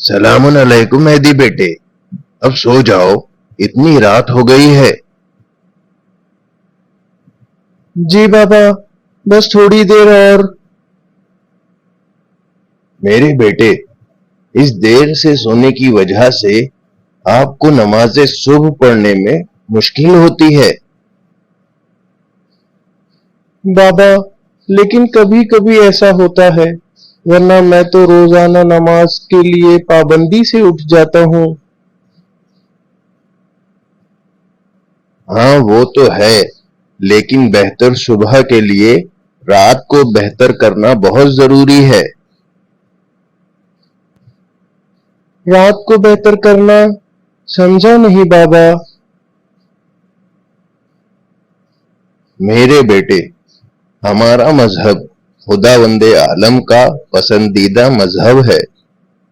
سلام علیکم مہدی بیٹے، اب سو جاؤ، اتنی رات ہو گئی ہے۔ جی بابا، بس تھوڑی دیر اور۔ میرے بیٹے، اس دیر سے سونے کی وجہ سے آپ کو نماز صبح پڑھنے میں مشکل ہوتی ہے۔ بابا لیکن کبھی کبھی ایسا ہوتا ہے، ورنہ میں تو روزانہ نماز کے لیے پابندی سے اٹھ جاتا ہوں۔ ہاں وہ تو ہے، لیکن بہتر صبح کے لیے رات کو بہتر کرنا بہت ضروری ہے۔ رات کو بہتر کرنا سمجھا نہیں بابا۔ میرے بیٹے، ہمارا مذہب خداوند عالم کا پسندیدہ مذہب ہے،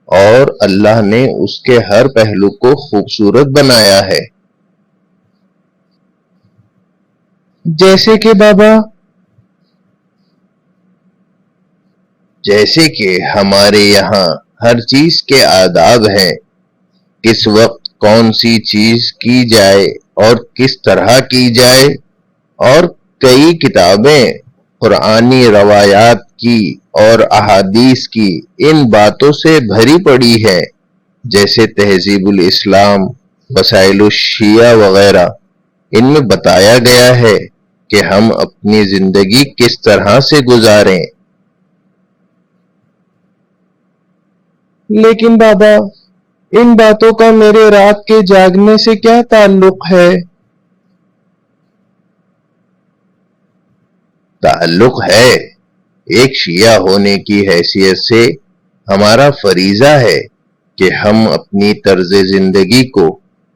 اور اللہ نے اس کے ہر پہلو کو خوبصورت بنایا ہے۔ جیسے کہ بابا؟ جیسے کہ ہمارے یہاں ہر چیز کے آداب ہیں، کس وقت کون سی چیز کی جائے اور کس طرح کی جائے، اور کئی کتابیں قرآنی روایات کی اور احادیث کی ان باتوں سے بھری پڑی ہیں، جیسے تہذیب الاسلام، وسائل الشیعہ وغیرہ۔ ان میں بتایا گیا ہے کہ ہم اپنی زندگی کس طرح سے گزاریں۔ لیکن بابا، ان باتوں کا میرے رات کے جاگنے سے کیا تعلق ہے؟ تعلق ہے، ایک شیعہ ہونے کی حیثیت سے ہمارا فریضہ ہے کہ ہم اپنی طرز زندگی کو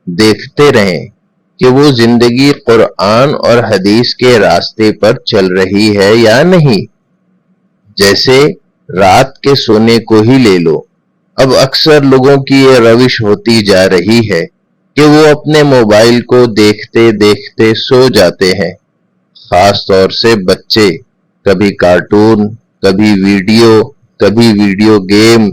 دیکھتے رہیں کہ وہ زندگی قرآن اور حدیث کے راستے پر چل رہی ہے یا نہیں۔ جیسے رات کے سونے کو ہی لے لو، اب اکثر لوگوں کی یہ روش ہوتی جا رہی ہے کہ وہ اپنے موبائل کو دیکھتے دیکھتے سو جاتے ہیں، خاص طور سے بچے، کبھی کارٹون، کبھی ویڈیو گیم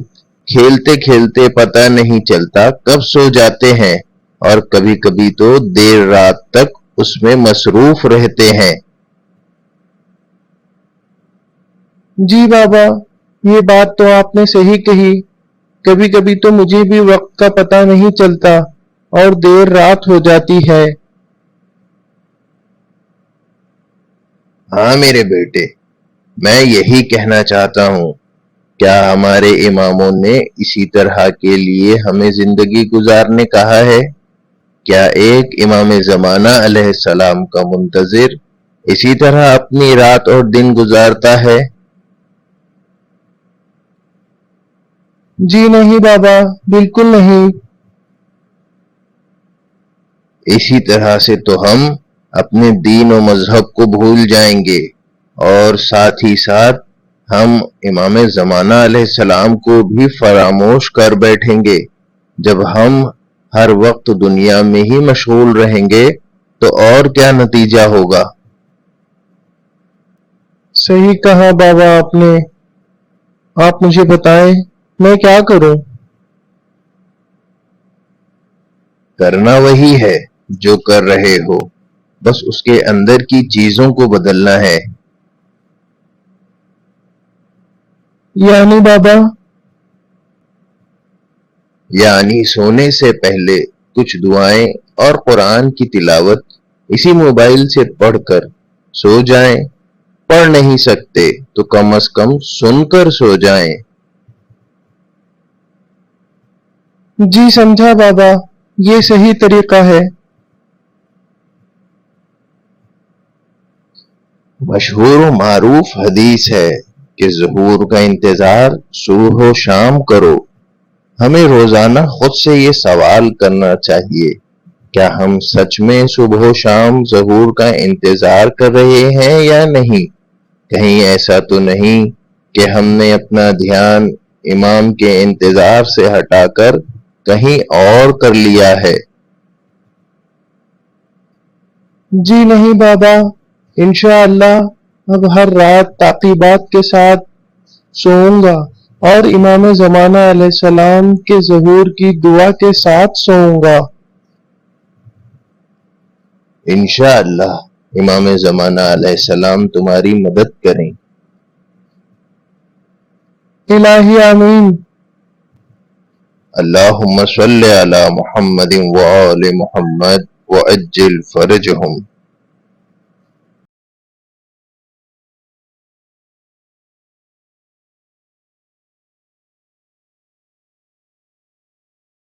کھیلتے کھیلتے پتہ نہیں چلتا کب سو جاتے ہیں، اور کبھی کبھی تو دیر رات تک اس میں مصروف رہتے ہیں۔ جی بابا، یہ بات تو آپ نے صحیح کہی، کبھی کبھی تو مجھے بھی وقت کا پتہ نہیں چلتا اور دیر رات ہو جاتی ہے۔ ہاں میرے بیٹے، میں یہی کہنا چاہتا ہوں، کیا ہمارے اماموں نے اسی طرح کے لیے ہمیں زندگی گزارنے کہا ہے؟ کیا ایک امام زمانہ علیہ السلام کا منتظر اسی طرح اپنی رات اور دن گزارتا ہے؟ جی نہیں بابا، بالکل نہیں۔ اسی طرح سے تو ہم اپنے دین و مذہب کو بھول جائیں گے، اور ساتھ ہی ساتھ ہم امام زمانہ علیہ السلام کو بھی فراموش کر بیٹھیں گے۔ جب ہم ہر وقت دنیا میں ہی مشغول رہیں گے تو اور کیا نتیجہ ہوگا؟ صحیح کہا بابا آپ نے۔ آپ مجھے بتائیں، میں کیا کروں؟ کرنا وہی ہے جو کر رہے ہو، بس اس کے اندر کی چیزوں کو بدلنا ہے۔ یعنی بابا؟ یعنی سونے سے پہلے کچھ دعائیں اور قرآن کی تلاوت اسی موبائل سے پڑھ کر سو جائیں۔ پڑھ نہیں سکتے تو کم از کم سن کر سو جائیں۔ جی سمجھا بابا، یہ صحیح طریقہ ہے۔ مشہور و معروف حدیث ہے کہ ظہور کا انتظار صبح و شام کرو۔ ہمیں روزانہ خود سے یہ سوال کرنا چاہیے، کیا ہم سچ میں صبح و شام ظہور کا انتظار کر رہے ہیں یا نہیں؟ کہیں ایسا تو نہیں کہ ہم نے اپنا دھیان امام کے انتظار سے ہٹا کر کہیں اور کر لیا ہے؟ جی نہیں بابا، انشاءاللہ اب ہر رات تعقیبات کے ساتھ سوؤں گا۔ اور امام زمانہ علیہ السلام کے ظہور کی دعا کے ساتھ سوؤں گا۔ انشاءاللہ امام زمانہ علیہ السلام تمہاری مدد کریں۔ الہی آمین۔ اللہم صلی علی محمد وآل محمد وعجل فرجہم۔